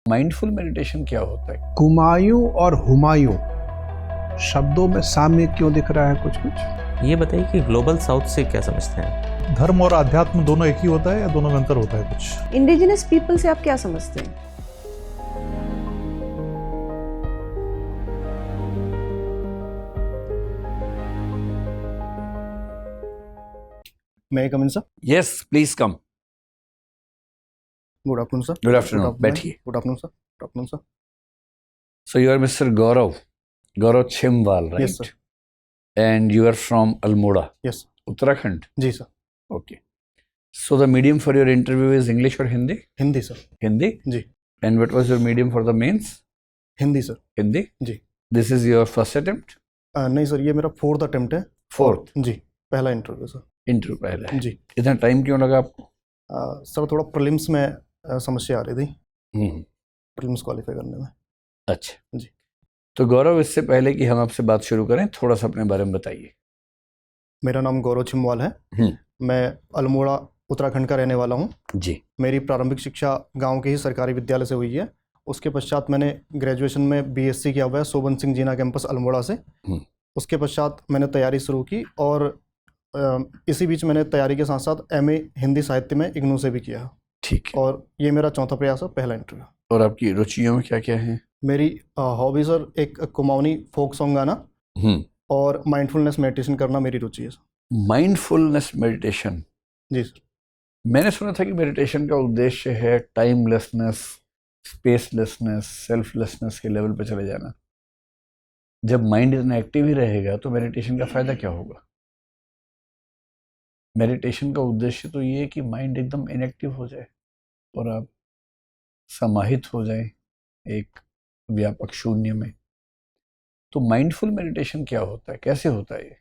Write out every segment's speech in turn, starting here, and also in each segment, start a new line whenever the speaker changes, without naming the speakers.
Mindful meditation क्या होता है?
हुमायूं और हुमायूं शब्दों में साम्य क्यों दिख रहा है कुछ कुछ?
ये बताइए कि ग्लोबल साउथ से क्या समझते हैं?
धर्म और अध्यात्म दोनों एक ही होता है या दोनों में अंतर होता है कुछ?
इंडिजिनस पीपल से आप क्या समझते हैं?
मैं come in sir.
Yes, please come.
Good afternoon sir.
Good afternoon, बैठिए।
Good afternoon sir. Good afternoon sir.
So you are Mr. Gaurav Chimwal, right?
Yes, sir.
And you are from Almora,
Yes.
Uttarakhand.
जी sir.
Okay. So the medium for your interview is English or Hindi?
Hindi sir.
Hindi?
जी।
And what was your medium for the mains?
Hindi sir.
Hindi?
जी।
This is your first attempt?
नहीं sir, ये मेरा 4th attempt है।
Fourth?
जी, पहला interview sir.
Interview पहला है।
जी।
इतना टाइम क्यों लगा आपको?
सर थोड़ा प्रीलिम्स में समस्या आ रही थी,
हम्म,
प्रीलिम्स क्वालिफाई करने में।
अच्छा
जी।
तो गौरव, इससे पहले कि हम आपसे बात शुरू करें, थोड़ा सा अपने बारे में बताइए।
मेरा नाम गौरव छिमवाल है। मैं अल्मोड़ा उत्तराखंड का रहने वाला हूँ।
जी।
मेरी प्रारंभिक शिक्षा गांव के ही सरकारी विद्यालय से हुई है। उसके पश्चात मैंने ग्रेजुएशन में बीएससी किया हुआ है सोबन सिंह जीना कैंपस अल्मोड़ा से। उसके पश्चात मैंने तैयारी शुरू की और इसी बीच मैंने तैयारी के साथ साथ एमए हिंदी साहित्य में इग्नू से भी किया।
ठीक है।
और ये मेरा चौथा प्रयास है, पहला इंटरव्यू।
और आपकी रुचियों में क्या क्या है?
मेरी हॉबी सर एक कुमाऊनी फोक सॉन्ग गाना और माइंडफुलनेस मेडिटेशन करना मेरी रुचि है।
Mindfulness meditation?
जी सर।
मैंने सुना था कि मेडिटेशन का उद्देश्य है टाइमलेसनेस, स्पेसलेसनेस, सेल्फलेसनेस के लेवल पे चले जाना। जब माइंड इतना एक्टिव ही रहेगा तो मेडिटेशन का फायदा क्या होगा? मेडिटेशन का उद्देश्य तो ये है कि माइंड एकदम इनएक्टिव हो जाए और आप समाहित हो जाए एक व्यापक शून्य में। तो माइंडफुल मेडिटेशन क्या होता है, कैसे होता है ये?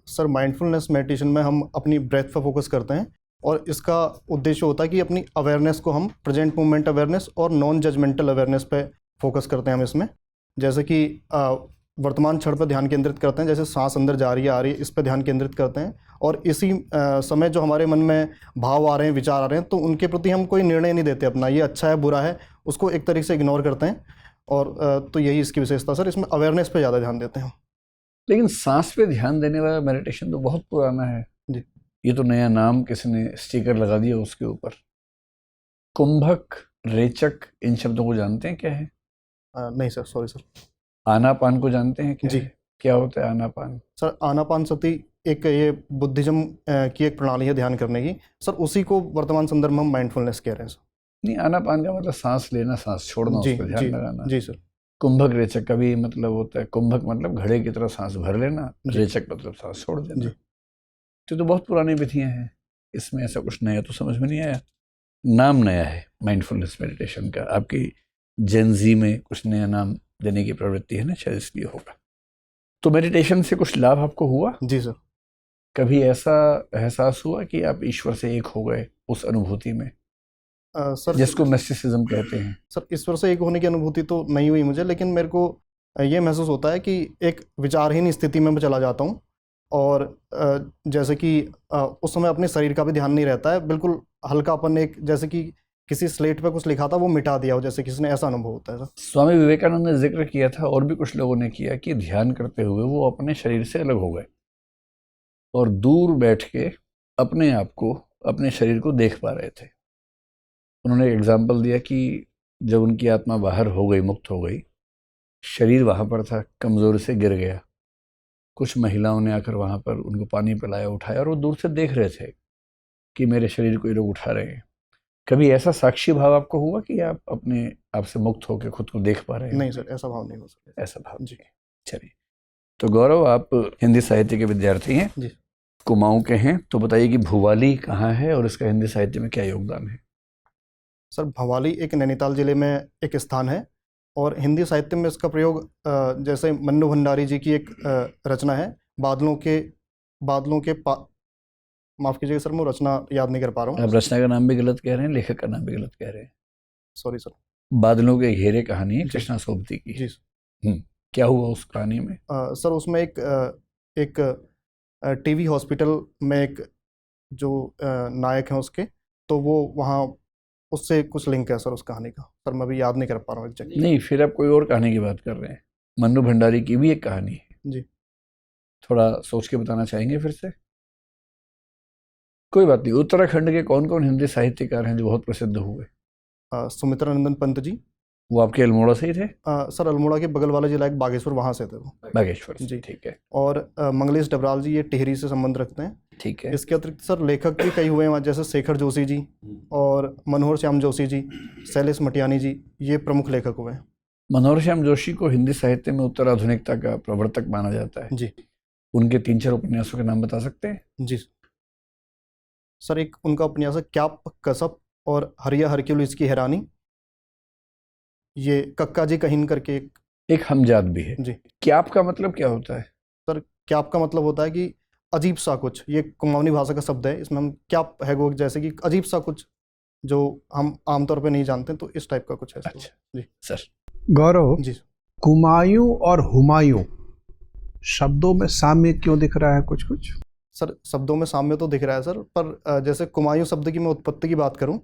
सर माइंडफुलनेस मेडिटेशन में हम अपनी ब्रेथ पर फोकस करते हैं और इसका उद्देश्य होता है कि अपनी अवेयरनेस को हम प्रेजेंट मोमेंट अवेयरनेस और नॉन जजमेंटल अवेयरनेस पे फोकस करते हैं हम इसमें। जैसे कि वर्तमान क्षण पर ध्यान केंद्रित करते हैं, जैसे सांस अंदर जा रही है आ रही है, इस पर ध्यान केंद्रित करते हैं और इसी समय जो हमारे मन में भाव आ रहे हैं, विचार आ रहे हैं, तो उनके प्रति हम कोई निर्णय नहीं देते अपना, ये अच्छा है बुरा है, उसको एक तरीके से इग्नोर करते हैं। और तो यही इसकी विशेषता सर, इसमें अवेयरनेस पे ज़्यादा ध्यान देते हैं।
लेकिन सांस पे ध्यान देने वाला मेडिटेशन तो बहुत पुराना है
जी।
ये तो नया नाम किसी ने स्टिकर लगा दिया उसके ऊपर। कुंभक, रेचक, इन शब्दों को जानते हैं क्या है?
नहीं सर, सॉरी सर।
आनापान को जानते हैं क्या?
जी।
है? क्या होता है आनापान?
सर आनापान सती एक ये बुद्धिज्म की एक प्रणाली है ध्यान करने की सर, उसी को वर्तमान संदर्भ में हम माइंडफुलनेस कह रहे हैं सर।
नहीं, आनापान का मतलब सांस लेना, सांस छोड़ना,
जी
उस पर ध्यान
जी
लगाना।
जी सर।
कुंभक रेचक का भी मतलब होता है, कुंभक मतलब घड़े की तरह सांस भर लेना, रेचक मतलब सांस छोड़ देना।
जी।
तो बहुत पुरानी विधियां हैं, इसमें ऐसा कुछ नया तो समझ में नहीं आया। नाम नया है माइंडफुलनेस मेडिटेशन का। आपकी जेनजी में कुछ नया नाम देने की प्रवृत्ति है ना, शायद इसलिए होगा। तो मेडिटेशन से कुछ लाभ आपको हुआ?
जी सर।
कभी ऐसा एहसास हुआ कि आप ईश्वर से एक हो गए उस अनुभूति में,
सर
जिसको मिस्टिसिज्म कहते हैं?
सर ईश्वर से एक होने की अनुभूति तो नहीं हुई मुझे, लेकिन मेरे को ये महसूस होता है कि एक विचारहीन स्थिति में मैं चला जाता हूँ और जैसे कि उस समय अपने शरीर का भी ध्यान नहीं रहता है, बिल्कुल हल्कापन, एक जैसे कि किसी स्लेट पे कुछ लिखा था वो मिटा दिया हो, जैसे किसी ने, ऐसा अनुभव होता है सर।
स्वामी विवेकानंद ने जिक्र किया था और भी कुछ लोगों ने किया कि ध्यान करते हुए वो अपने शरीर से अलग हो गए और दूर बैठ के अपने आप को, अपने शरीर को देख पा रहे थे। उन्होंने एक एग्जाम्पल दिया कि जब उनकी आत्मा बाहर हो गई, मुक्त हो गई, शरीर वहाँ पर था, कमज़ोरी से गिर गया, कुछ महिलाओं ने आकर वहाँ पर उनको पानी पिलाया, उठाया, और वो दूर से देख रहे थे कि मेरे शरीर को ये लोग उठा रहे हैं। कभी ऐसा साक्षी भाव आपको हुआ कि आप अपने आप से मुक्त होकर खुद को देख पा रहे हैं?
नहीं सर, ऐसा भाव नहीं हो सकता।
ऐसा भाव
जी।
चलिए, तो गौरव, आप हिंदी साहित्य के विद्यार्थी हैं
जी।
कुमाऊं के हैं, तो बताइए कि भुवाली कहाँ है और इसका हिंदी साहित्य में क्या योगदान है? सर
भवाली एक नैनीताल जिले में एक स्थान है और हिंदी साहित्य में इसका प्रयोग जैसे मन्नू भंडारी जी की एक रचना है, बादलों के माफ़ कीजिएगा सर, मैं रचना याद नहीं कर पा रहा हूँ।
आप रचना का नाम भी गलत कह रहे हैं, लेखक का नाम भी गलत कह रहे हैं।
Sorry sir.
बादलों के घेरे कहानी है कृष्णा सोबती की।
जी।
क्या हुआ उस कहानी में?
सर उसमें एक टीवी हॉस्पिटल में एक जो नायक हैं उसके, तो वो वहाँ उससे कुछ लिंक है सर उस कहानी का, सर मैं अभी याद नहीं कर पा रहा हूँ एग्जैक्ट।
नहीं, फिर आप कोई और कहानी की बात कर रहे हैं। मन्नू भंडारी की भी एक कहानी है
जी।
थोड़ा सोच के बताना चाहेंगे फिर से? कोई बात नहीं। उत्तराखंड के कौन कौन हिंदी साहित्यकार हैं जो बहुत प्रसिद्ध हुए?
सुमित्रा नंदन पंत जी।
वो आपके अल्मोड़ा से ही थे?
सर अल्मोड़ा के बगल वाला जिला एक बागेश्वर, वहाँ से थे वो।
बागेश्वर से,
जी।
ठीक है।
और मंगलेश डबराल जी ये टिहरी से संबंध रखते हैं।
ठीक है।
इसके अतिरिक्त सर लेखक भी कई हुए हैं वहाँ, जैसे शेखर जोशी जी और मनोहर श्याम जोशी जी, शैलेश मटियानी जी, ये प्रमुख लेखक हुए हैं।
मनोहर श्याम जोशी को हिंदी साहित्य में उत्तराधुनिकता का प्रवर्तक माना जाता है।
जी।
उनके 3-4 उपन्यासों के नाम बता सकते हैं?
जी सर, एक उनका उपन्यास है क्याप कसप और हरिया हरक्यूलिस की हैरानी, ये कक्का जी कहीन करके
एक हमजाद भी है।
जी।
क्याप का मतलब क्या होता है?
सर क्याप का मतलब होता है कि अजीब सा कुछ, ये कुमाऊनी भाषा का शब्द है। इसमें हम क्याप है वो जैसे कि अजीब सा कुछ जो हम आमतौर पे नहीं जानते, तो इस टाइप का कुछ है।
अच्छा
जी
सर।
गौरव,
जी
कुमायूं और हुमायूं शब्दों में साम्य क्यों दिख रहा है कुछ कुछ?
सर, शब्दों में साम्य तो दिख रहा है सर, पर जैसे कुमायूं शब्द की मैं उत्पत्ति की बात करूं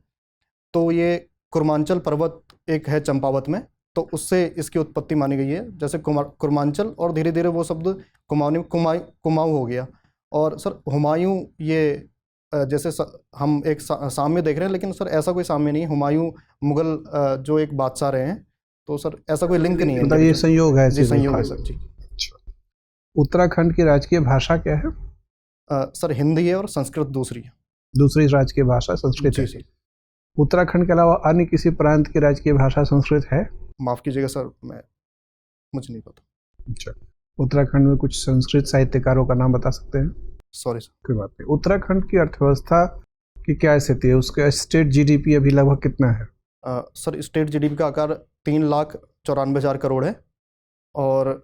तो ये कुर्मांचल पर्वत एक है चंपावत में, तो उससे इसकी उत्पत्ति मानी गई है। जैसे कुर्मांचल और धीरे धीरे वो शब्द कुमाऊं हो गया। और सर हुमायूं ये जैसे हम एक साम्य देख रहे हैं, लेकिन सर ऐसा कोई साम्य नहीं है। हुमायूं मुगल जो एक बादशाह रहे हैं, तो सर ऐसा कोई लिंक नहीं है।
मतलब ये संयोग है?
जी संयोग है सर। जी।
उत्तराखंड की राजकीय भाषा क्या है?
सर हिंदी है और संस्कृत दूसरी है।
दूसरी राजकीय भाषा संस्कृत
जी
है।
जी।
उत्तराखंड के अलावा अन्य किसी प्रांत की राजकीय भाषा संस्कृत है?
माफ़ कीजिएगा सर, मुझे नहीं पता।
अच्छा, उत्तराखंड में कुछ संस्कृत साहित्यकारों का नाम बता सकते हैं?
Sorry sir.
कोई बात नहीं। उत्तराखंड की अर्थव्यवस्था की क्या स्थिति है? उसका स्टेट जीडीपी अभी लगभग कितना है?
सर स्टेट जीडीपी का आकार 3,94,000 करोड़ है। और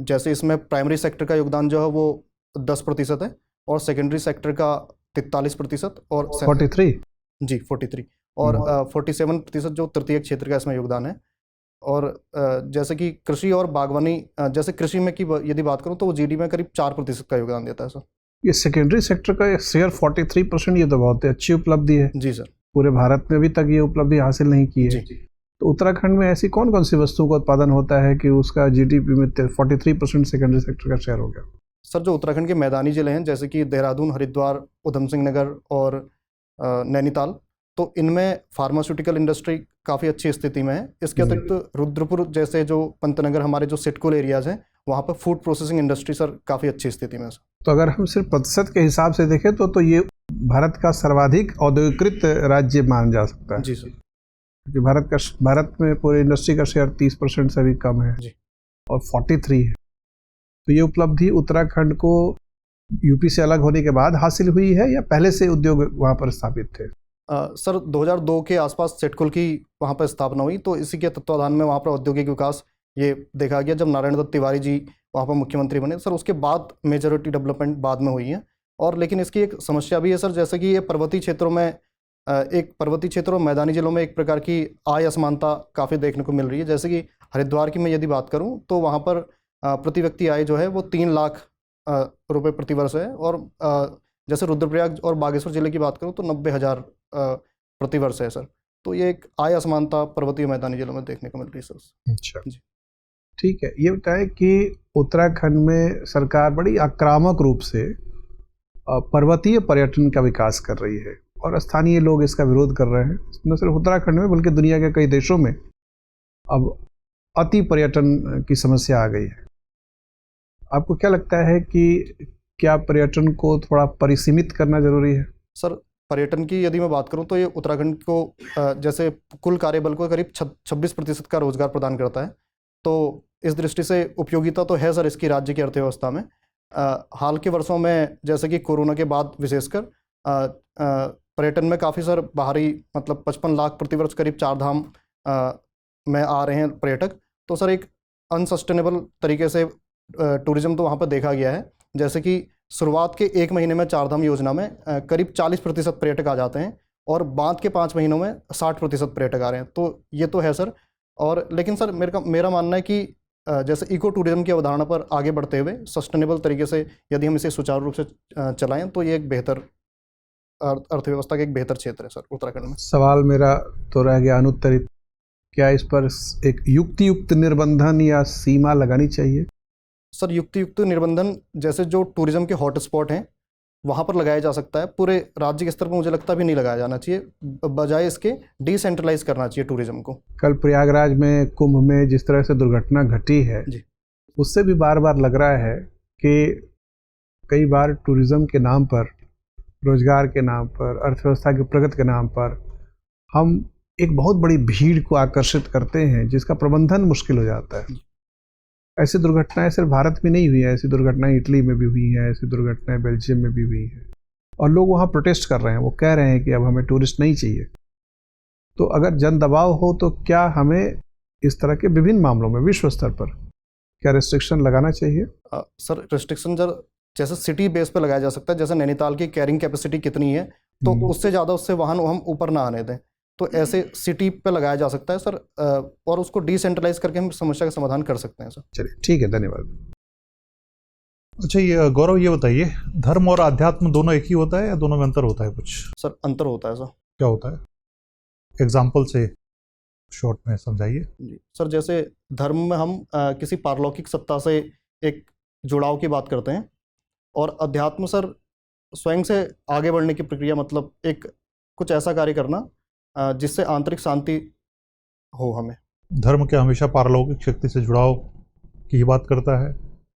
जैसे इसमें प्राइमरी सेक्टर का योगदान जो है वो 10% है, और सेकेंडरी सेक्टर का 43%, और
43?
जी 43, और 47% जो तृतीय क्षेत्र का इसमें योगदान है। और जैसे कि कृषि और बागवानी, जैसे कृषि में की यदि बात करूं तो वो जीडीपी में करीब 4% का योगदान देता है सर।
ये सेकेंडरी सेक्टर का शेयर 43%, ये तो बहुत अच्छी उपलब्धि है।
जी सर।
पूरे भारत में अभी तक ये उपलब्धि हासिल नहीं की है।
जी।
तो उत्तराखंड में ऐसी कौन कौन सी वस्तुओं का उत्पादन होता है कि उसका जीडीपी में 43% सेकेंडरी सेक्टर का शेयर हो गया?
सर जो उत्तराखंड के मैदानी जिले हैं, जैसे कि देहरादून, हरिद्वार, उधम सिंह नगर और नैनीताल, तो इनमें फार्मास्यूटिकल इंडस्ट्री काफ़ी अच्छी स्थिति में है। इसके अतिरिक्त रुद्रपुर जैसे जो पंतनगर हमारे जो सिटकुल एरियाज हैं, वहाँ पर फूड प्रोसेसिंग इंडस्ट्री सर काफ़ी अच्छी स्थिति में है सर।
तो अगर हम सिर्फ प्रतिशत के हिसाब से देखें तो ये भारत का सर्वाधिक औद्योगिकृत राज्य माना जा सकता है।
जी सर।
क्योंकि भारत में पूरी इंडस्ट्री का शेयर 30% से भी कम है।
जी।
और 43 है। तो ये उपलब्धि उत्तराखंड को यूपी से अलग होने के बाद हासिल हुई है या पहले से उद्योग वहाँ पर स्थापित थे?
सर 2002 के आसपास सिटकुल की वहाँ पर स्थापना हुई, तो इसी के तत्वाधान में वहाँ पर औद्योगिक विकास ये देखा गया जब नारायण दत्त तिवारी जी वहाँ पर मुख्यमंत्री बने। सर उसके बाद मेजॉरिटी डेवलपमेंट बाद में हुई है। और लेकिन इसकी एक समस्या भी है सर, जैसे कि ये पर्वतीय क्षेत्रों में और मैदानी जिलों में एक प्रकार की आय असमानता काफ़ी देखने को मिल रही है। जैसे कि हरिद्वार की मैं यदि बात करूं तो वहाँ पर प्रति व्यक्ति आय जो है वो 3 लाख रुपए प्रति वर्ष है, और जैसे रुद्रप्रयाग और बागेश्वर जिले की बात करूं तो 90,000 प्रति वर्ष है सर। तो ये एक आय असमानता पर्वतीय मैदानी जिलों में देखने को मिल रही है सर।
अच्छा
जी।
ठीक है, ये बताएं कि उत्तराखंड में सरकार बड़ी आक्रामक रूप से पर्वतीय पर्यटन का विकास कर रही है और स्थानीय लोग इसका विरोध कर रहे हैं। न सिर्फ उत्तराखंड में बल्कि दुनिया के कई देशों में अब अति पर्यटन की समस्या आ गई है। आपको क्या लगता है कि क्या पर्यटन को थोड़ा परिसीमित करना जरूरी है?
सर पर्यटन की यदि मैं बात करूं तो ये उत्तराखंड को जैसे कुल कार्यबल को करीब 26% का रोजगार प्रदान करता है, तो इस दृष्टि से उपयोगिता तो है सर इसकी राज्य की अर्थव्यवस्था में। हाल के वर्षों में जैसे कि कोरोना के बाद विशेषकर पर्यटन में काफ़ी सर बाहरी मतलब 55 लाख प्रतिवर्ष करीब 4 धाम में आ रहे हैं पर्यटक। तो सर एक अनसस्टेनेबल तरीके से टूरिज्म तो वहाँ पर देखा गया है। जैसे कि शुरुआत के 1 महीने में 4 धाम योजना में करीब 40% पर्यटक आ जाते हैं, और बाद के 5 महीनों में 60% पर्यटक आ रहे हैं। तो ये तो है सर। और लेकिन सर मेरा मानना है कि जैसे इको टूरिज्म की अवधारणा पर आगे बढ़ते हुए सस्टेनेबल तरीके से यदि हम इसे सुचारू रूप से चलाएं तो ये एक बेहतर अर्थव्यवस्था का एक बेहतर क्षेत्र है सर उत्तराखंड में।
सवाल मेरा तो रह गया अनुत्तरित, क्या इस पर एक युक्त निर्बंधन या सीमा लगानी चाहिए?
सर युक्त निर्बंधन जैसे जो टूरिज्म के हॉटस्पॉट हैं वहाँ पर लगाया जा सकता है, पूरे राज्य के स्तर पर मुझे लगता भी नहीं लगाया जाना चाहिए, बजाय इसके डिसेंट्रलाइज करना चाहिए टूरिज्म को।
कल प्रयागराज में कुंभ में जिस तरह से दुर्घटना घटी है
जी।
उससे भी बार बार लग रहा है कि कई बार टूरिज्म के नाम पर, रोजगार के नाम पर, अर्थव्यवस्था की प्रगति के नाम पर हम एक बहुत बड़ी भीड़ को आकर्षित करते हैं जिसका प्रबंधन मुश्किल हो जाता है। ऐसी दुर्घटनाएं सिर्फ भारत में नहीं हुई हैं, ऐसी दुर्घटनाएं इटली में भी हुई हैं, ऐसी दुर्घटनाएं बेल्जियम में भी हुई हैं और लोग वहाँ प्रोटेस्ट कर रहे हैं, वो कह रहे हैं कि अब हमें टूरिस्ट नहीं चाहिए। तो अगर जन दबाव हो तो क्या हमें इस तरह के विभिन्न मामलों में विश्व स्तर पर क्या रिस्ट्रिक्शन लगाना चाहिए?
सर रिस्ट्रिक्शन जैसे सिटी बेस पे लगाया जा सकता है, जैसे नैनीताल की कैरिंग कैपेसिटी कितनी है तो उससे ज़्यादा उससे वाहन हम ऊपर ना आने दें, तो ऐसे सिटी पे लगाया जा सकता है सर, और उसको डिसेंट्रलाइज करके हम समस्या का समाधान कर सकते हैं सर।
चलिए ठीक है, धन्यवाद।
अच्छा, ये गौरव ये बताइए, धर्म और अध्यात्म दोनों एक ही होता है या दोनों में अंतर होता है कुछ?
सर अंतर होता है सर।
क्या होता है? एग्जाम्पल से शॉर्ट में समझाइए।
जी सर, जैसे धर्म में हम किसी पारलौकिक सत्ता से एक जुड़ाव की बात करते हैं, और अध्यात्म सर स्वयं से आगे बढ़ने की प्रक्रिया, मतलब एक कुछ ऐसा कार्य करना जिससे आंतरिक शांति हो हमें।
धर्म क्या हमेशा पारलौकिक शक्ति से जुड़ाव की ही बात करता है?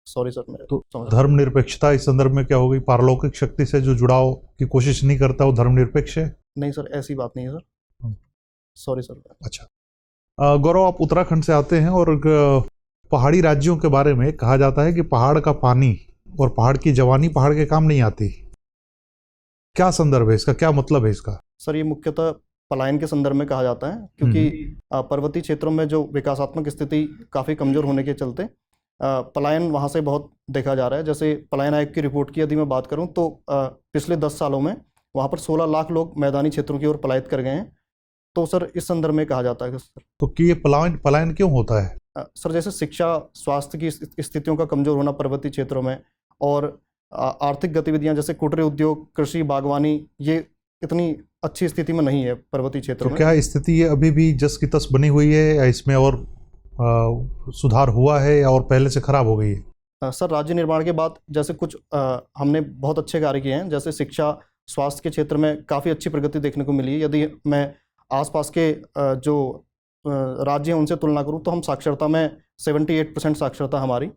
सॉरी सर, मेरे
तो धर्मनिरपेक्षता इस संदर्भ में क्या होगी? पारलौकिक शक्ति से जो जुड़ाव की कोशिश नहीं करता वो धर्मनिरपेक्ष है?
नहीं सर, ऐसी बात नहीं है सर, सॉरी सर।
अच्छा, गौरव आप उत्तराखंड से आते हैं और पहाड़ी राज्यों के बारे में कहा जाता है कि पहाड़ का पानी और पहाड़ की जवानी पहाड़ के काम नहीं आती। क्या संदर्भ है इसका, क्या मतलब है इसका?
सर ये मुख्यतः पलायन के संदर्भ में कहा जाता है, क्योंकि पर्वतीय क्षेत्रों में जो विकासात्मक स्थिति काफ़ी कमज़ोर होने के चलते पलायन वहाँ से बहुत देखा जा रहा है। जैसे पलायन आयोग की रिपोर्ट की यदि मैं बात करूँ तो पिछले 10 सालों में वहाँ पर 16 लाख लोग मैदानी क्षेत्रों की ओर पलायित कर गए हैं। तो सर इस संदर्भ में कहा जाता है सर।
तो कि ये पलायन क्यों होता है?
सर जैसे शिक्षा, स्वास्थ्य की स्थितियों का कमज़ोर होना पर्वतीय क्षेत्रों में, और आर्थिक गतिविधियां जैसे कुटीर उद्योग, कृषि, बागवानी, ये इतनी अच्छी स्थिति में नहीं है पर्वतीय क्षेत्रों में।
क्या स्थिति ये अभी भी जस की तस बनी हुई है या इसमें और सुधार हुआ है या और पहले से खराब हो गई है?
सर राज्य निर्माण के बाद जैसे कुछ हमने बहुत अच्छे कार्य किए हैं, जैसे शिक्षा, स्वास्थ्य के क्षेत्र में काफ़ी अच्छी प्रगति देखने को मिली है। यदि मैं आसपास के जो राज्य हैं उनसे तुलना करूं तो हम साक्षरता में 78% साक्षरता हमारी,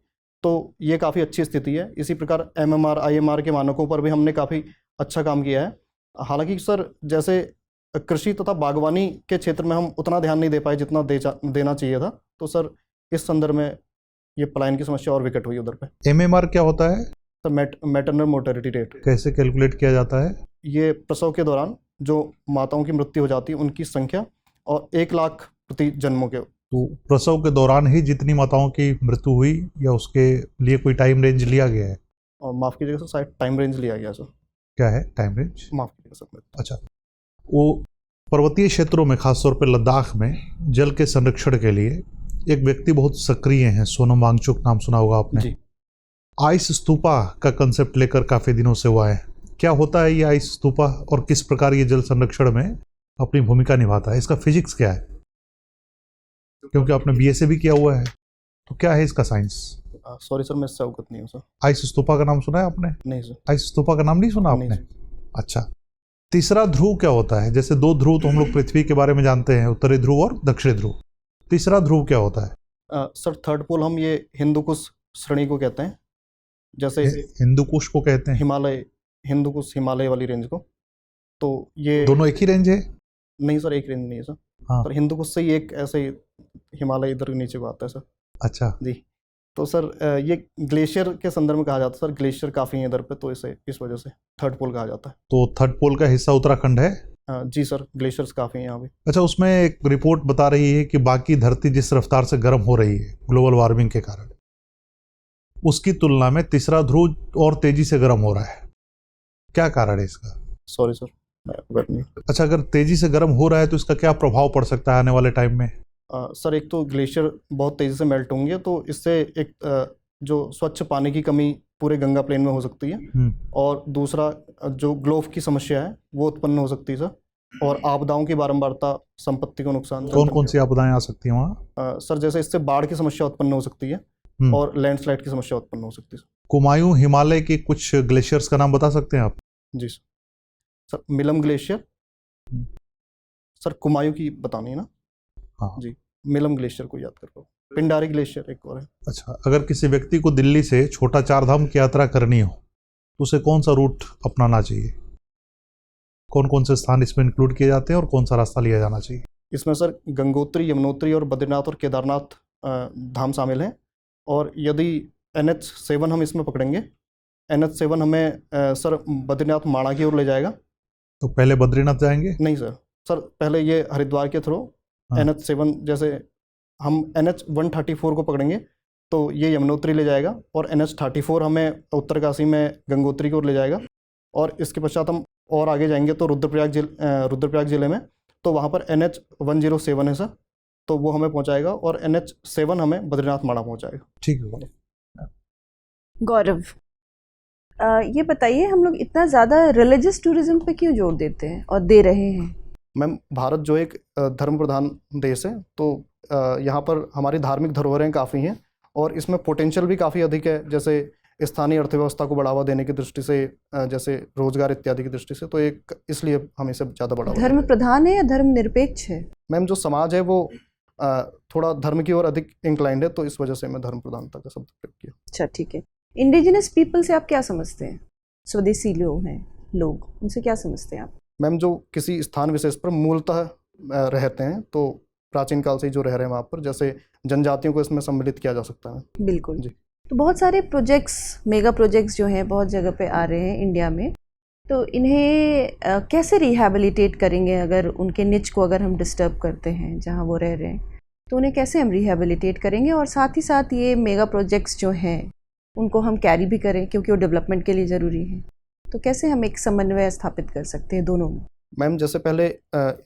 तो ये काफ़ी अच्छी स्थिति है। इसी प्रकार MMR, IMR के मानकों पर भी हमने काफ़ी अच्छा काम किया है। हालांकि सर जैसे कृषि तथा बागवानी के क्षेत्र में हम उतना ध्यान नहीं दे पाए जितना देना चाहिए था, तो सर इस संदर्भ में ये पलायन की समस्या और विकट हुई उधर पे।
MMR क्या होता है?
Sir maternal mortality rate.
कैसे कैलकुलेट किया जाता है?
ये प्रसव के दौरान जो माताओं की मृत्यु हो जाती है उनकी संख्या, और 1 लाख प्रति जन्मों के।
तो प्रसव के दौरान ही जितनी माताओं की मृत्यु हुई या उसके लिए कोई टाइम रेंज लिया गया है?
और माफ़ कीजिएगा सर, शायद टाइम रेंज लिया गया सर।
क्या है टाइम रेंज?
माफ़ कीजिएगा सर।
अच्छा, वो पर्वतीय क्षेत्रों में खासतौर पर लद्दाख में जल के संरक्षण के लिए एक व्यक्ति बहुत सक्रिय हैं, सोनम वांगचुक, नाम सुना होगा आपने
जी।
आइस स्तूपा का कंसेप्ट लेकर काफ़ी दिनों से हुआ है। क्या होता है ये आइस स्तूपा और किस प्रकार ये जल संरक्षण में अपनी भूमिका निभाता है? इसका फिजिक्स क्या है? क्योंकि आपने BA से भी किया हुआ है, तो क्या है इसका साइंस?
सॉरी सर, मैं इससे अवगत नहीं हूँ सर।
आइस स्तूपा का नाम सुना है आपने?
नहीं सर।
आइस स्तूपा का नाम नहीं सुना आपने?
नहीं।
अच्छा, तीसरा ध्रुव क्या होता है? जैसे 2 ध्रुव तो हम लोग पृथ्वी के बारे में जानते हैं, उत्तरी ध्रुव और दक्षिणी ध्रुव। तीसरा ध्रुव क्या होता है?
सर थर्ड पोल हम ये हिंदुकुश श्रेणी को कहते हैं, जैसे
हिंदुकुश को कहते हैं?
हिमालय, हिंदुकुश हिमालय वाली रेंज को। तो ये
दोनों एक ही रेंज है?
नहीं सर, एक रेंज नहीं है सर।
हाँ।
पर हिंदुकुश से ही एक ऐसे ही हिमालय इधर नीचे को आता है सर।
अच्छा
जी। तो सर ये ग्लेशियर के संदर्भ में कहा जाता है सर, ग्लेशियर काफ़ी है इधर पे, तो इस वजह से थर्ड पोल कहा जाता है।
तो थर्ड पोल का हिस्सा उत्तराखंड है?
जी सर, ग्लेशियर्स काफ़ी हैं यहाँ पे।
अच्छा, उसमें एक रिपोर्ट बता रही है कि बाकी धरती जिस रफ्तार से गर्म हो रही है ग्लोबल वार्मिंग के कारण, उसकी तुलना में तीसरा ध्रुव और तेजी से गर्म हो रहा है। क्या कारण है इसका?
सॉरी सर, मैं अवगत नहीं।
अच्छा, अगर तेजी से गर्म हो रहा है तो इसका क्या प्रभाव पड़ सकता है आने वाले टाइम में?
सर एक तो ग्लेशियर बहुत तेज़ी से मेल्ट होंगे, तो इससे एक जो स्वच्छ पानी की कमी पूरे गंगा प्लेन में हो सकती है। और दूसरा जो ग्लोफ की समस्या है वो उत्पन्न हो सकती है सर, और आपदाओं की बारंबारता, संपत्ति को नुकसान।
कौन कौन सी आपदाएं आ सकती हैं वहाँ?
सर जैसे इससे बाढ़ की समस्या उत्पन्न हो सकती है और लैंडस्लाइड की समस्या उत्पन्न हो सकती है सर।
कुमायूं हिमालय के कुछ ग्लेशियर्स का नाम बता सकते हैं आप?
जी sir, Milam glacier, sir Kumaon की बतानी है ना?
हाँ
जी, मिलम ग्लेशियर को याद कर पाओ। पिंडारी ग्लेशियर एक और है।
अच्छा, अगर किसी व्यक्ति को दिल्ली से छोटा चार धाम की यात्रा करनी हो तो उसे कौन सा रूट अपनाना चाहिए? कौन कौन से स्थान इसमें इंक्लूड किए जाते हैं और कौन सा रास्ता लिया जाना चाहिए?
इसमें सर गंगोत्री, यमुनोत्री और बद्रीनाथ और केदारनाथ धाम शामिल हैं। और यदि NH7 हम इसमें पकड़ेंगे, NH7 हमें सर बद्रीनाथ माणा की ओर ले जाएगा।
तो पहले बद्रीनाथ जाएंगे?
नहीं सर, सर पहले ये हरिद्वार के थ्रू
हाँ।
NH7, जैसे हम NH134 को पकड़ेंगे तो ये यमुनोत्री ले जाएगा, और NH34 हमें उत्तरकाशी में गंगोत्री की ओर ले जाएगा। और इसके पश्चात हम और आगे जाएंगे तो रुद्रप्रयाग जिले में, तो वहाँ पर NH107 है सर, तो वो हमें पहुँचाएगा, और NH7 हमें बद्रीनाथ माणा पहुँचाएगा।
ठीक है।
गौरव, ये बताइए, हम लोग इतना ज़्यादा रिलीजियस टूरिज्म पे क्यों जोर देते हैं और दे रहे हैं?
मैम, भारत जो एक धर्म प्रधान देश है, तो यहाँ पर हमारी धार्मिक धरोहरें काफ़ी हैं और इसमें पोटेंशियल भी काफ़ी अधिक है, जैसे स्थानीय अर्थव्यवस्था को बढ़ावा देने की दृष्टि से, जैसे रोजगार इत्यादि की दृष्टि से, तो एक इसलिए हम इसे ज़्यादा बढ़ावा
धर्म प्रधान है या धर्म निरपेक्ष है?
मैम, जो समाज है वो थोड़ा धर्म की ओर अधिक इंक्लाइंड है, तो इस वजह से मैं धर्म प्रधानता का शब्द प्रयोग किया।
अच्छा, ठीक है। इंडिजिनस पीपल से आप क्या समझते हैं? स्वदेशी लोग हैं, उनसे क्या समझते हैं आप?
मैम, जो किसी स्थान विशेष पर मूलतः रहते हैं, तो प्राचीन काल से ही जो रह रहे हैं वहाँ पर, जैसे जनजातियों को इसमें सम्मिलित किया जा सकता है।
बिल्कुल
जी।
तो बहुत सारे प्रोजेक्ट्स, मेगा प्रोजेक्ट्स जो हैं बहुत जगह पे आ रहे हैं इंडिया में, तो इन्हें कैसे रिहैबिलिटेट करेंगे? अगर उनके निच को अगर हम डिस्टर्ब करते हैं जहाँ वो रह रहे हैं, तो उन्हें कैसे हम रिहैबिलिटेट करेंगे? और साथ ही साथ ये मेगा प्रोजेक्ट्स जो हैं उनको हम कैरी भी करें, क्योंकि वो डेवलपमेंट के लिए ज़रूरी है। तो कैसे हम एक समन्वय स्थापित कर सकते हैं दोनों में?
मैम, जैसे पहले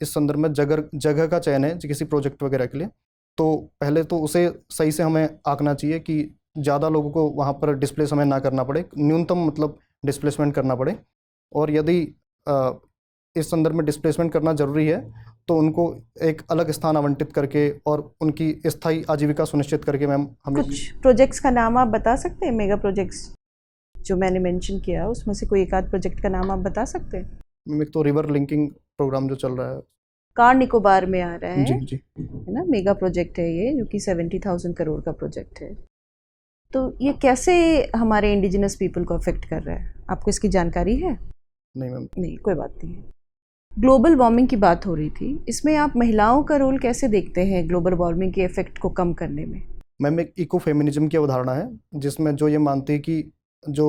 इस संदर्भ में जगह का चयन है किसी प्रोजेक्ट वगैरह के लिए, तो पहले तो उसे सही से हमें आंकना चाहिए कि ज़्यादा लोगों को वहाँ पर डिस्प्लेस हमें ना करना पड़े, न्यूनतम मतलब डिस्प्लेसमेंट करना पड़े। और यदि इस संदर्भ में डिस्प्लेसमेंट करना ज़रूरी है तो उनको एक अलग स्थान आवंटित करके और उनकी स्थायी आजीविका सुनिश्चित करके मैम हमें
कुछ प्रोजेक्ट्स का नाम आप बता सकते हैं? मेगा प्रोजेक्ट्स जो मैंने मेंशन किया, उसमें से कोई एक आध प्रोजेक्ट का नाम आप बता सकते हैं?
एक तो रिवर लिंकिंग प्रोग्राम जो चल रहा है,
कार निकोबार में आ रहा है,
जी जी,
है ना? मेगा प्रोजेक्ट है ये, जो कि 70,000 करोड़ का प्रोजेक्ट है। तो ये कैसे हमारे इंडिजिनस पीपल को अफेक्ट कर रहा है? आपको इसकी जानकारी है?
नहीं मैम।
नहीं, कोई बात नहीं है। ग्लोबल वार्मिंग की बात हो रही थी, इसमें आप महिलाओं का रोल कैसे देखते हैं ग्लोबल वार्मिंग के इफेक्ट को कम करने में?
मैम, एक इको फेमिनिज्म की अवधारणा है जिसमें जो ये मानती है कि जो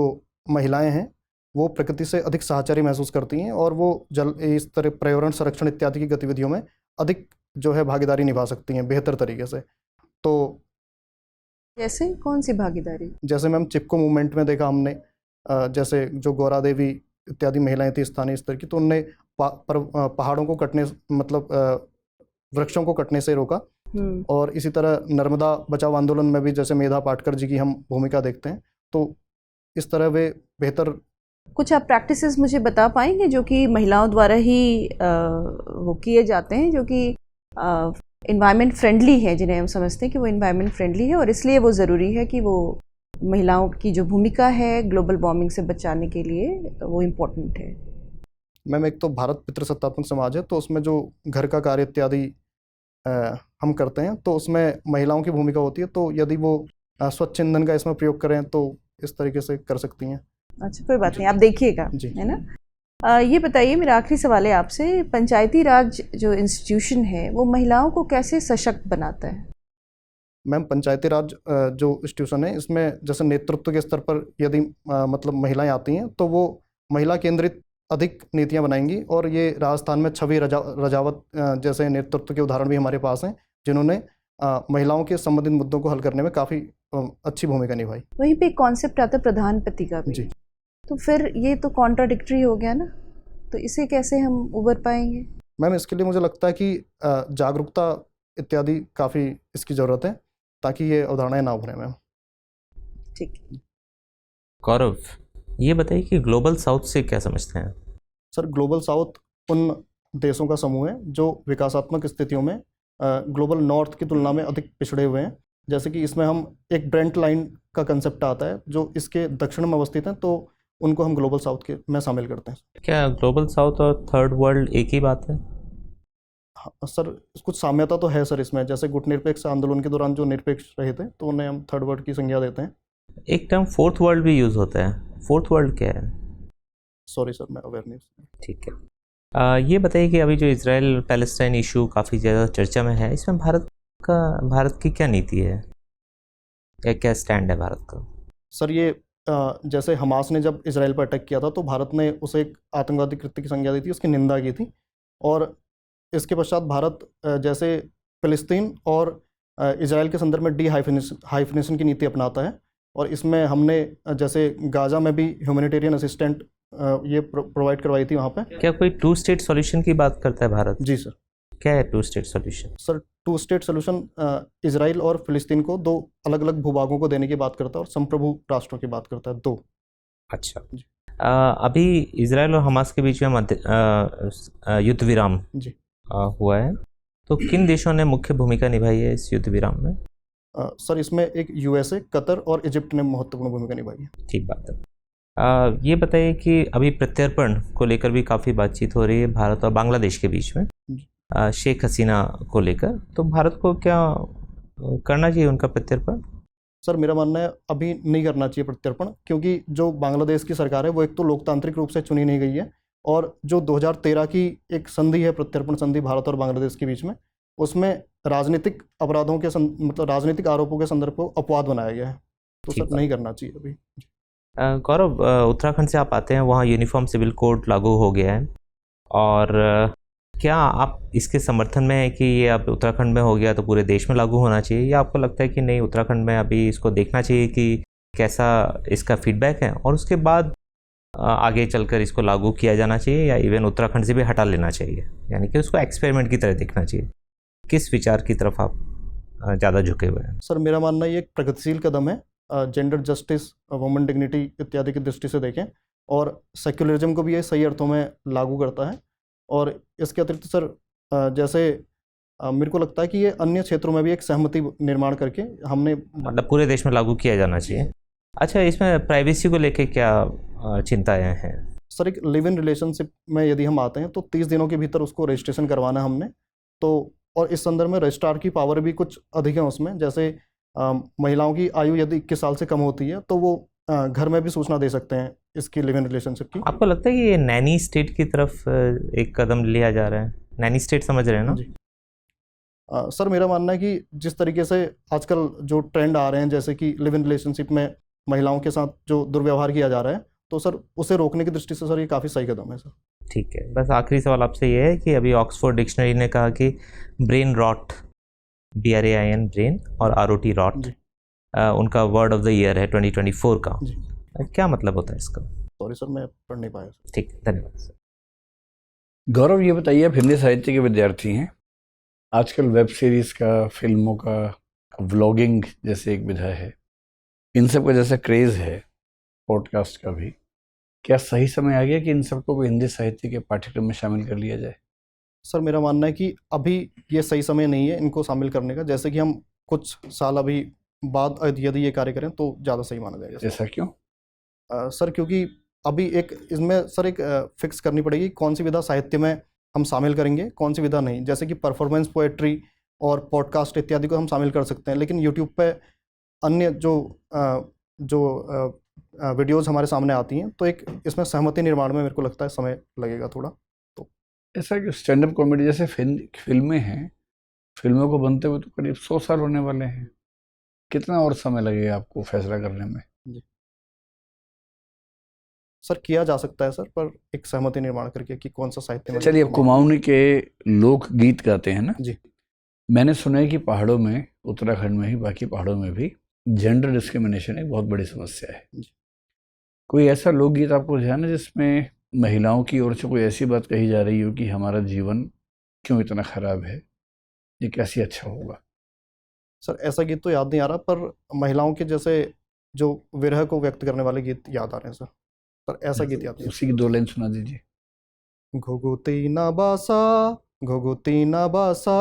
महिलाएं हैं वो प्रकृति से अधिक साहचर्य महसूस करती हैं और वो इस तरह पर्यावरण संरक्षण इत्यादि की गतिविधियों में अधिक जो है भागीदारी निभा सकती हैं बेहतर तरीके से। तो
जैसे कौन सी भागीदारी?
जैसे मैम चिपको मूवमेंट में देखा हमने, जैसे जो गौरा देवी इत्यादि महिलाएं थी स्थानीय स्तर की, तो उनने पहाड़ों को कटने, मतलब वृक्षों को कटने से रोका। और इसी तरह नर्मदा बचाओ आंदोलन में भी जैसे मेधा पाटकर जी की हम भूमिका देखते हैं, तो इस तरह वे बेहतर।
कुछ आप प्रैक्टिसेस मुझे बता पाएंगे जो कि महिलाओं द्वारा ही वो किए जाते हैं, जो कि इन्वायरमेंट फ्रेंडली है, जिन्हें हम समझते हैं कि वो इन्वायरमेंट फ्रेंडली है और इसलिए वो ज़रूरी है कि वो महिलाओं की जो भूमिका है ग्लोबल वार्मिंग से बचाने के लिए वो इम्पोर्टेंट है?
मैम, एक तो भारत पितृसत्तात्मक समाज है, तो उसमें जो घर का कार्य इत्यादि हम करते हैं तो उसमें महिलाओं की भूमिका होती है, तो यदि वो स्वच्छ ईंधन का इसमें प्रयोग करें तो इस तरीके से कर सकती हैं।
अच्छा, कोई बात नहीं, आप देखिएगा, है ना? ये बताइए, मेरा आखिरी सवाल है आपसे, पंचायती राज जो इंस्टीट्यूशन है वो महिलाओं को कैसे सशक्त बनाता है?
मैम, पंचायती राज जो इंस्टीट्यूशन है इसमें जैसे नेतृत्व के स्तर पर यदि मतलब महिलाएं आती हैं तो वो महिला केंद्रित अधिक नीतियां बनाएंगी। और ये राजस्थान में छवि रजावत जैसे नेतृत्व के उदाहरण भी हमारे पास हैं, जिन्होंने महिलाओं के संबंधित मुद्दों को हल करने में काफ़ी अच्छी भूमिका निभाई।
वहीं पे एक कॉन्सेप्ट आता है प्रधानपति का भी,
जी।
तो फिर ये तो कॉन्ट्राडिक्टरी हो गया ना, तो इसे कैसे हम उबर पाएंगे?
मैम, इसके लिए मुझे लगता है कि जागरूकता इत्यादि काफ़ी इसकी ज़रूरत है ताकि ये अवधारणाएं ना उभरें मैम।
ठीक है।
गौरव, ये बताइए कि ग्लोबल साउथ से क्या समझते हैं?
सर ग्लोबल साउथ उन देशों का समूह है जो विकासात्मक स्थितियों में ग्लोबल नॉर्थ की तुलना में अधिक पिछड़े हुए हैं। जैसे कि इसमें हम एक ब्रेंट लाइन का कंसेप्ट आता है जो इसके दक्षिण में अवस्थित हैं, तो उनको हम ग्लोबल साउथ के में शामिल करते हैं।
क्या ग्लोबल साउथ और थर्ड वर्ल्ड एक ही बात है?
हाँ, सर कुछ साम्यता तो है सर इसमें। जैसे गुटनिरपेक्ष आंदोलन के दौरान जो निरपेक्ष रहे थे तो उन्हें हम थर्ड वर्ल्ड की संज्ञा देते हैं।
एक टर्म फोर्थ वर्ल्ड भी यूज़ होता है, फोर्थ वर्ल्ड क्या है?
सॉरी सर, मैं अवेयर नहीं हूँ।
ठीक है। ये बताइए कि अभी जो इजराइल पैलेस्टाइन इशू काफ़ी ज़्यादा चर्चा में है, इसमें भारत की क्या नीति है या क्या स्टैंड है भारत का?
सर ये जैसे हमास ने जब इसराइल पर अटैक किया था तो भारत ने उसे एक आतंकवादी कृत्य की संज्ञा दी थी, उसकी निंदा की थी। और इसके पश्चात भारत जैसे फिलिस्तीन और इसराइल के संदर्भ में हाइफिनेशन की नीति अपनाता है। और इसमें हमने जैसे गाजा में भी ह्यूमैनिटेरियन असिस्टेंट ये प्रोवाइड करवाई थी वहाँ पे।
क्या कोई टू स्टेट सॉल्यूशन की बात करता है भारत?
जी सर।
क्या है two state solution?
Sir two state solution Israel और फिलिस्तीन को दो अलग अलग भूभागों को देने की बात करता है और संप्रभु राष्ट्रों की बात करता है, दो।
अच्छा। अभी इसराइल और हमास के बीच में युद्ध विराम
जी
हुआ है, तो किन देशों ने मुख्य भूमिका निभाई है इस युद्ध विराम में?
सर इसमें एक यूएसए, कतर और इजिप्ट ने महत्वपूर्ण भूमिका निभाई है।
ठीक बात है। ये बताइए कि अभी प्रत्यर्पण को लेकर भी काफ़ी बातचीत हो रही है भारत और बांग्लादेश के बीच में, शेख हसीना को लेकर, तो भारत को क्या करना चाहिए उनका प्रत्यर्पण?
सर मेरा मानना है अभी नहीं करना चाहिए प्रत्यर्पण, क्योंकि जो बांग्लादेश की सरकार है वो एक तो लोकतांत्रिक रूप से चुनी नहीं गई है, और जो 2013 की एक संधि है, प्रत्यर्पण संधि भारत और बांग्लादेश के बीच में, उसमें राजनीतिक अपराधों के मतलब राजनीतिक आरोपों के संदर्भ को अपवाद बनाया गया है, तो सर नहीं करना चाहिए अभी।
गौरव, उत्तराखंड से आप आते हैं, वहाँ यूनिफॉर्म सिविल कोड लागू हो गया है, और क्या आप इसके समर्थन में है कि ये अब उत्तराखंड में हो गया तो पूरे देश में लागू होना चाहिए, या आपको लगता है कि नहीं, उत्तराखंड में अभी इसको देखना चाहिए कि कैसा इसका फीडबैक है और उसके बाद आगे चलकर इसको लागू किया जाना चाहिए, या इवन उत्तराखंड से भी हटा लेना चाहिए, यानी कि उसको एक्सपेरिमेंट की तरह देखना चाहिए? किस विचार की तरफ आप ज़्यादा झुके हुए हैं?
सर मेरा मानना ये एक प्रगतिशील कदम है, जेंडर जस्टिस, वुमेन डिग्निटी इत्यादि की दृष्टि से देखें, और सेक्युलरिज्म को भी ये सही अर्थों में लागू करता है। और इसके अतिरिक्त सर जैसे मेरे को लगता है कि ये अन्य क्षेत्रों में भी एक सहमति निर्माण करके हमने,
मतलब पूरे देश में लागू किया जाना चाहिए। अच्छा, इसमें प्राइवेसी को लेके क्या चिंताएं हैं?
सर एक लिव इन रिलेशनशिप में यदि हम आते हैं तो 30 दिनों के भीतर उसको रजिस्ट्रेशन करवाना है हमने, तो और इस संदर्भ में रजिस्ट्रार की पावर भी कुछ अधिक है उसमें। जैसे महिलाओं की आयु यदि 21 साल से कम होती है तो वो घर में भी सूचना दे सकते हैं इसकी लिव इन रिलेशनशिप की।
आपको लगता है कि ये नैनी स्टेट की तरफ एक कदम लिया जा रहा है? नैनी स्टेट समझ रहे हैं ना?
जी। सर मेरा मानना है कि जिस तरीके से आजकल जो ट्रेंड आ रहे हैं, जैसे कि लिव इन रिलेशनशिप में महिलाओं के साथ जो दुर्व्यवहार किया जा रहा है, तो सर उसे रोकने की दृष्टि से सर ये काफ़ी सही कदम है सर।
ठीक है, बस आखिरी सवाल आपसे ये है कि अभी ऑक्सफोर्ड डिक्शनरी ने कहा कि ब्रेन रॉट, BRAIN ब्रेन, और ROT रॉट उनका वर्ड ऑफ द ईयर है 2024 का। क्या मतलब होता है इसका?
सॉरी सर, मैं पढ़ नहीं पाया सर।
ठीक, धन्यवाद सर।
गौरव, ये बताइए, आप हिंदी साहित्य के विद्यार्थी हैं, आजकल वेब सीरीज़ का, फिल्मों का, व्लॉगिंग जैसे एक विधा है, इन सब का जैसा क्रेज़ है, पॉडकास्ट का भी, क्या सही समय आ गया कि इन सबको भी हिंदी साहित्य के पाठ्यक्रम में शामिल कर लिया जाए?
सर मेरा मानना है कि अभी ये सही समय नहीं है इनको शामिल करने का। जैसे कि हम कुछ साल अभी बाद यदि ये कार्य करें तो ज़्यादा सही माना जाएगा।
ऐसा क्यों?
सर क्योंकि अभी एक इसमें सर एक फिक्स करनी पड़ेगी कौन सी विधा साहित्य में हम शामिल करेंगे, कौन सी विधा नहीं। जैसे कि परफॉर्मेंस पोएट्री और पॉडकास्ट इत्यादि को हम शामिल कर सकते हैं, लेकिन यूट्यूब पे अन्य जो वीडियोज़ हमारे सामने आती हैं, तो एक इसमें सहमति निर्माण में मेरे को लगता है समय लगेगा थोड़ा। तो
ऐसा कि स्टैंड अप कॉमेडी जैसे फिल्में हैं, फिल्मों को बनते हुए तो करीब 100 साल होने वाले हैं, कितना और समय लगेगा आपको फैसला करने में?
जी सर, किया जा सकता है सर, पर एक सहमति निर्माण करके कि कौन सा साहित्य में।
चलिए, अब कुमाऊनी के लोक गीत गाते हैं ना
जी।
मैंने सुना है कि पहाड़ों में, उत्तराखंड में ही, बाकी पहाड़ों में भी जेंडर डिस्क्रिमिनेशन एक बहुत बड़ी समस्या है। कोई ऐसा लोकगीत आपको ध्यान है जिसमें महिलाओं की ओर से कोई ऐसी बात कही जा रही हो कि हमारा जीवन क्यों इतना ख़राब है, ये कैसे अच्छा होगा?
सर ऐसा गीत तो याद नहीं आ रहा, पर महिलाओं के जैसे जो विरह को व्यक्त करने वाले गीत याद आ रहे हैं सर। सर ऐसा गीत याद नहीं
उसी की 2 लाइन सुना दीजिए।
घुघुती ना बासा घुघुती ना बासा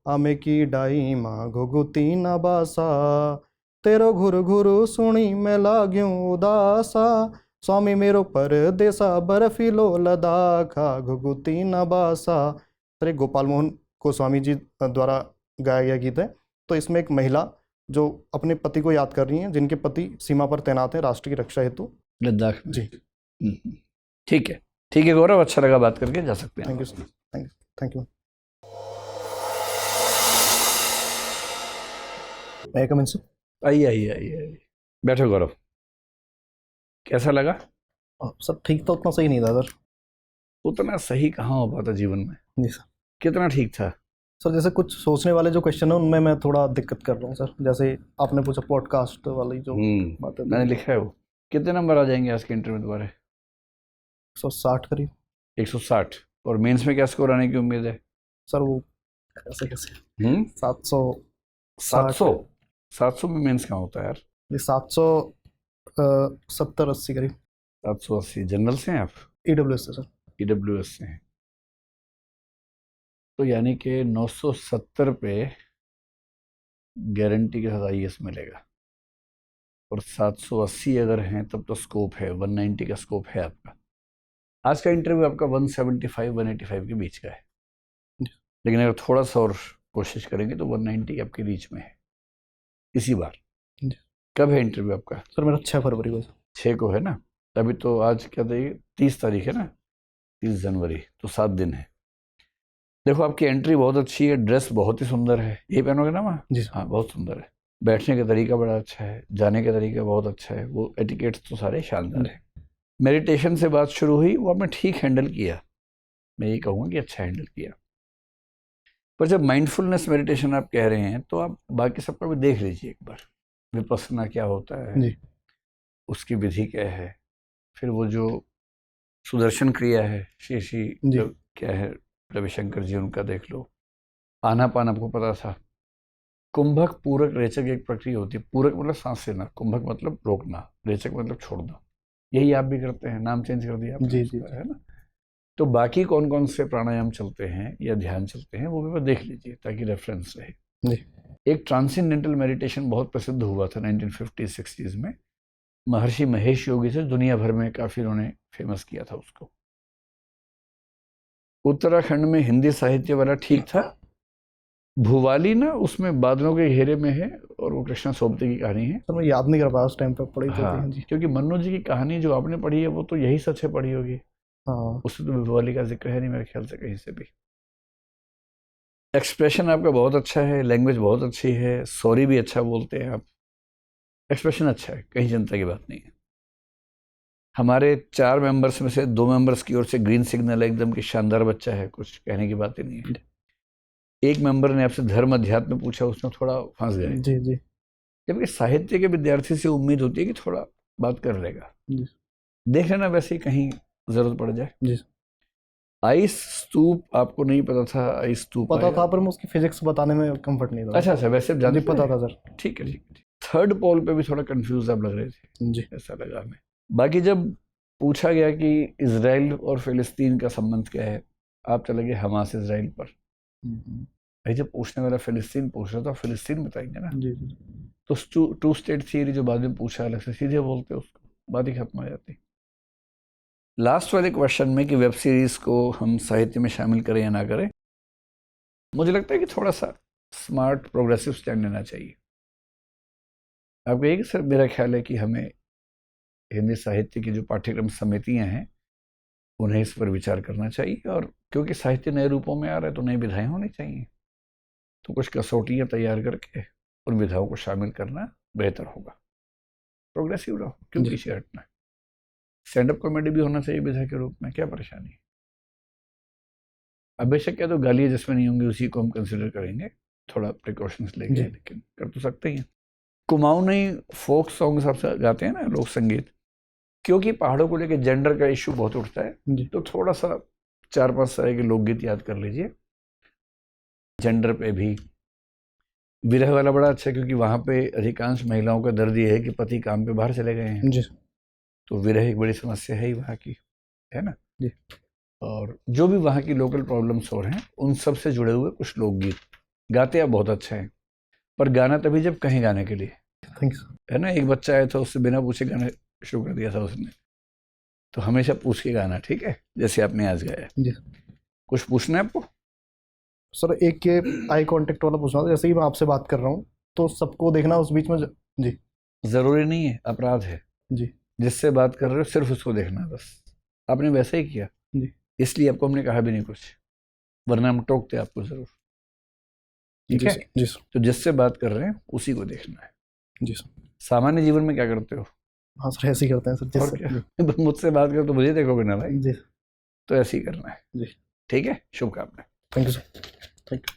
आमे की डाई माँ घुघुती ना बासा तेरो घुर घुरु सुनी मैं लाग्यूं उदासा स्वामी मेरो परदेसा बर्फीलो लदाखा घुघुती ना बासा। सर ये गोपाल मोहन गोस्वामी जी द्वारा गाया गया गीत है। तो इसमें एक महिला जो अपने पति को याद कर रही हैं, जिनके पति सीमा पर तैनात हैं राष्ट्र की रक्षा हेतु।
लद्दाख में।
जी
ठीक है गौरव, अच्छा लगा बात करके, जा सकते हैं।
Thank you sir, thank you. मैं कम इन सर।
आइए बैठो गौरव, कैसा लगा?
सर ठीक तो उतना सही नहीं था सर।
उतना सही कहाँ हो पाता जीवन में?
जी सर।
कितना ठीक था?
सर जैसे कुछ सोचने वाले जो क्वेश्चन है उनमें मैं थोड़ा दिक्कत कर रहा हूँ सर। जैसे आपने पूछा पॉडकास्ट वाली जो बात है,
मैंने लिखा है वो। कितने नंबर आ जाएंगे आज के इंटरव्यू द्वारा?
160 करीब।
160। और मेंस में क्या स्कोर आने की उम्मीद है?
सर वो कैसे
700 में मेंस कहाँ होता है यार?
770-80 करीब।
780। जनरल से हैं आप?
EWS से सर।
EWS से हैं, तो यानी कि 970 पे गारंटी के साथ IAS मिलेगा। और 780 अगर हैं तब तो स्कोप है, 190 का स्कोप है आपका। आज का इंटरव्यू आपका 175-185 के बीच का है, लेकिन अगर थोड़ा सा और कोशिश करेंगे तो 190 आपकी रीच में है इसी बार। कब है इंटरव्यू आपका?
सर मेरा 6 फरवरी को।
6 को है ना? अभी तो आज क्या तारीख? 30 तारीख है ना? 30 जनवरी, तो 7 दिन है। देखो आपकी एंट्री बहुत अच्छी है, ड्रेस बहुत ही सुंदर है। ये पहनोगे ना माँ?
जी
हाँ, बहुत सुंदर है। बैठने का तरीका बड़ा अच्छा है, जाने का तरीका बहुत अच्छा है, वो एटिकेट्स तो सारे शानदार है। मेडिटेशन से बात शुरू हुई, वो आपने ठीक हैंडल किया, मैं ये कहूँगा कि अच्छा हैंडल किया। पर जब माइंडफुलनेस मेडिटेशन आप कह रहे हैं तो आप बाकी सबका भी देख लीजिए एक बार। विपस्सना क्या होता है
जी।
उसकी विधि क्या है, फिर वो जो सुदर्शन क्रिया है शेषी क्या है रविशंकर जी, उनका देख लो। आनापान आपको पता था। कुंभक, पूरक, रेचक एक प्रक्रिया होती है। पूरक मतलब सांस लेना, कुंभक मतलब रोकना, रेचक मतलब छोड़ना। यही आप भी करते हैं, नाम चेंज कर दिया आपने उसका, है ना? तो बाकी कौन कौन से प्राणायाम चलते हैं या ध्यान चलते हैं वो भी देख लीजिए ताकि रेफरेंस रहे। एक ट्रांसेंडेंटल मेडिटेशन बहुत प्रसिद्ध हुआ था 1950-60s में, महर्षि महेश योगी से, दुनिया भर में काफ़ी उन्होंने फेमस किया था उसको। उत्तराखंड में हिंदी साहित्य वाला ठीक था। भुवाली ना उसमें बादलों के घेरे में है और वो कृष्णा सोबती की कहानी है।
सर मैं याद नहीं कर पाया उस टाइम पे पढ़ी थी।
हाँ, क्योंकि मन्नू जी की कहानी जो आपने पढ़ी है वो तो यही सच है पढ़ी होगी।
हाँ,
उसमें तो भुवाली का जिक्र है नहीं मेरे ख्याल से कहीं से भी। एक्सप्रेशन आपका बहुत अच्छा है, लैंग्वेज बहुत अच्छी है, सॉरी भी अच्छा बोलते हैं आप, एक्सप्रेशन अच्छा है, कहीं चिंता की बात नहीं है। हमारे 4 मेंबर्स में से 2 मेंबर्स की ओर से ग्रीन सिग्नल है, एकदम कि शानदार बच्चा है, कुछ कहने की बात ही नहीं है। एक मेंबर ने आपसे धर्म अध्यात्म पूछा, उसमें थोड़ा फंस गए।
जी जी।
जबकि साहित्य के विद्यार्थी से उम्मीद होती है कि थोड़ा बात कर लेगा, देख लेना वैसे ही कहीं जरूरत पड़ जाए।
जी।
आइस स्तूप आपको नहीं पता था? आइस स्तूप
पता था पर मैं उसकी फिजिक्स बताने में कंफर्ट नहीं था।
अच्छा, वैसे जानते
पता था सर।
ठीक है। थर्ड पोल पे भी थोड़ा कंफ्यूज आप लग रहे थे
जी,
ऐसा लगा हमें। बाकी जब पूछा गया कि इजराइल और फिलिस्तीन का संबंध क्या है, आप चले गए हमास इजराइल पर। भाई जब पूछने वाला फिलिस्तीन पूछ रहा था, फिलिस्तीन बताएंगे ना।
जी।
तो 2 स्टेट थियरी जो बाद में पूछा अलग से, सीधे बोलते उसको, बात ही खत्म हो जाती। लास्ट वाले क्वेश्चन में कि वेब सीरीज को हम साहित्य में शामिल करें या ना करें, मुझे लगता है कि थोड़ा सा स्मार्ट प्रोग्रेसिव स्टैंड लेना चाहिए। आपको एक सर मेरा ख्याल है कि हमें हिंदी साहित्य की जो पाठ्यक्रम समितियां हैं उन्हें इस पर विचार करना चाहिए, और क्योंकि साहित्य नए रूपों में आ रहा है तो नई विधाएं होनी चाहिए, तो कुछ कसौटियां तैयार करके उन विधाओं को शामिल करना बेहतर होगा। प्रोग्रेसिव रहो, क्यों पीछे हटना है। स्टैंड अप कॉमेडी भी होना चाहिए विधा के रूप में, क्या परेशानी है। अब बेशक क्या तो गालियाँ जिसमें नहीं होंगी उसी को हम कंसिडर करेंगे, थोड़ा प्रिकॉशंस लेंगे, लेकिन कर तो सकते ही हैं। कुमाऊं नहीं फोक सॉन्ग्स आप गाते हैं ना, लोक संगीत, क्योंकि पहाड़ों को लेकर जेंडर का इशू बहुत उठता है, तो थोड़ा सा 4-5 तरह के लोकगीत याद कर लीजिए जेंडर पे भी, विरह वाला बड़ा अच्छा है, क्योंकि वहाँ पे अधिकांश महिलाओं का दर्द ये है कि पति काम पे बाहर चले गए हैं,
जी
तो विरह एक बड़ी समस्या है ही वहाँ की, है ना
जी।
और जो भी वहाँ की लोकल प्रॉब्लम्स हो रहे हैं उन सब से जुड़े हुए कुछ लोकगीत गाते आप बहुत अच्छा है, पर गाना तभी जब कहीं गाने के लिए,
थैंक यू।
है ना। एक बच्चा आया था, उससे बिना पूछे गाना शुरू कर दिया था उसने, तो हमेशा पूछ के गाना, ठीक है, जैसे आपने आज गाया।
जी
कुछ पूछना है आपको?
सर, एक ये आई कांटेक्ट वाला पूछना था, जैसे ही मैं आपसे बात कर रहा हूँ तो सबको देखना उस बीच में जी
ज़रूरी नहीं है, अपराध है।
जी
जिससे बात कर रहे हो सिर्फ उसको देखना है बस। आपने वैसा ही किया
जी,
इसलिए आपको हमने कहा भी नहीं कुछ, वरना हम टोकते आपको ज़रूर, ठीक
जी
है।
सर, जी सर,
तो जिससे बात कर रहे हैं उसी को देखना है।
जी सर।
सामान्य जीवन में क्या करते हो?
हाँ सर, ऐसे ही करते हैं सर,
और क्या मुझसे बात करो तो मुझे देखोगे ना भाई,
जी
तो ऐसे ही करना है
जी।
ठीक है। शुभकामनाएं।
Thank you sir, thank you.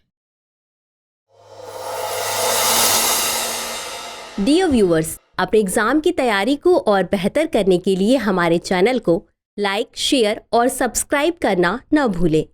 Dear viewers, अपने एग्जाम की तैयारी को और बेहतर करने के लिए हमारे चैनल को लाइक, शेयर और सब्सक्राइब करना न भूलें।